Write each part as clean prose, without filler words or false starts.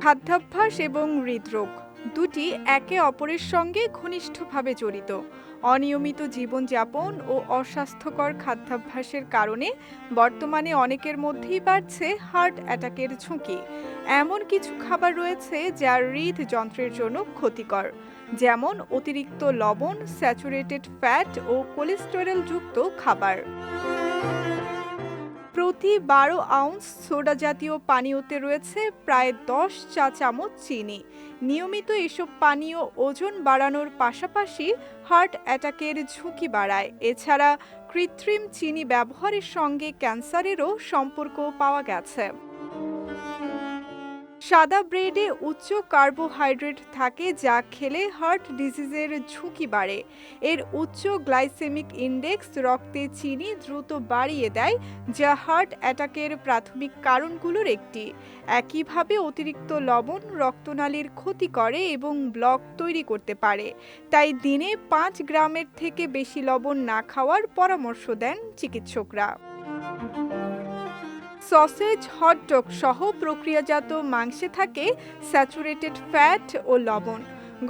খাদ্যাভ্যাস এবং হৃদরোগ দুটি একে অপরের সঙ্গে ঘনিষ্ঠভাবে জড়িত। অনিয়মিত জীবনযাপন ও অস্বাস্থ্যকর খাদ্যাভ্যাসের কারণে বর্তমানে অনেকের মধ্যেই বাড়ছে হার্ট অ্যাটাকের ঝুঁকি। এমন কিছু খাবার রয়েছে যা হৃদযন্ত্রের জন্য ক্ষতিকর, যেমন অতিরিক্ত লবণ, স্যাচুরেটেড ফ্যাট ও কোলেস্টেরল যুক্ত খাবার। প্রতি ১২ আউন্স সোডা জাতীয় পানীয়তে রয়েছে প্রায় ১০ চা চামচ চিনি। নিয়মিত এসব পানীয় ওজন বাড়ানোর পাশাপাশি হার্ট অ্যাটাকের ঝুঁকি বাড়ায়। এছাড়া কৃত্রিম চিনি ব্যবহারের সঙ্গে ক্যান্সারেরও সম্পর্ক পাওয়া গেছে। সাদা ব্রেডে উচ্চ কার্বোহাইড্রেট থাকে, যা খেলে হার্ট ডিজিজের ঝুঁকি বাড়ে। এর উচ্চ গ্লাইসেমিক ইন্ডেক্স রক্তে চিনি দ্রুত বাড়িয়ে দেয়, যা হার্ট অ্যাটাকের প্রাথমিক কারণগুলোর একটি। একইভাবে অতিরিক্ত লবণ রক্তনালীর ক্ষতি করে এবং ব্লক তৈরি করতে পারে। তাই দিনে ৫ গ্রামের থেকে বেশি লবণ না খাওয়ার পরামর্শ দেন চিকিৎসকরা। সসেজ, হটডগ সহ প্রক্রিয়াজাত মাংসে থাকে স্যাচুরেটেড ফ্যাট ও লবণ।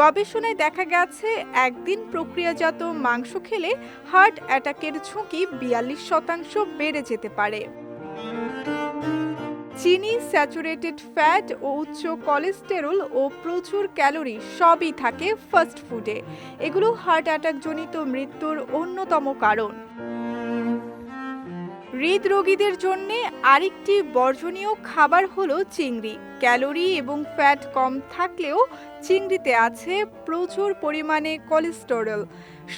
গবেষণায় দেখা গেছে একদিন প্রক্রিয়াজাত মাংস খেলে হার্ট অ্যাটাকের ঝুঁকি ৪২% বেড়ে যেতে পারে। চিনি, স্যাচুরেটেড ফ্যাট ও উচ্চ কোলেস্টেরল ও প্রচুর ক্যালোরি সবই থাকে ফাস্ট ফুডে। এগুলো হার্ট অ্যাটাকজনিত মৃত্যুর অন্যতম কারণ। হৃদরোগীদের জন্য আরেকটি বর্জনীয় খাবার হলো চিংড়ি। ক্যালোরি এবং ফ্যাট কম থাকলেও চিংড়িতে আছে প্রচুর পরিমাণে কোলেস্টেরল।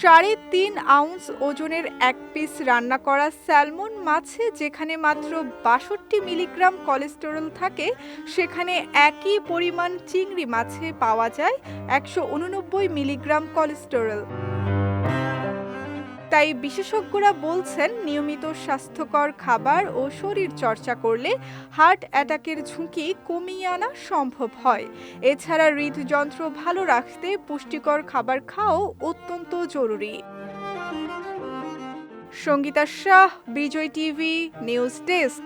৩.৫ আউন্স ওজনের এক পিস রান্না করা স্যালমন মাছে যেখানে মাত্র ৬২ মিলিগ্রাম কোলেস্টেরল থাকে, সেখানে একই পরিমাণ চিংড়ি মাছে পাওয়া যায় ১৮৯ মিলিগ্রাম কোলেস্টেরল। তাই বিশেষজ্ঞরা বলছেন, নিয়মিত স্বাস্থ্যকর খাবার ও শরীর চর্চা করলে হার্ট অ্যাটাকের ঝুঁকি কমিয়ে আনা সম্ভব হয়। এছাড়া হৃদযন্ত্র ভালো রাখতে পুষ্টিকর খাবার খাওয়াও অত্যন্ত জরুরি। সঙ্গীতা শাহ, বিজয় টিভি, নিউজ ডেস্ক।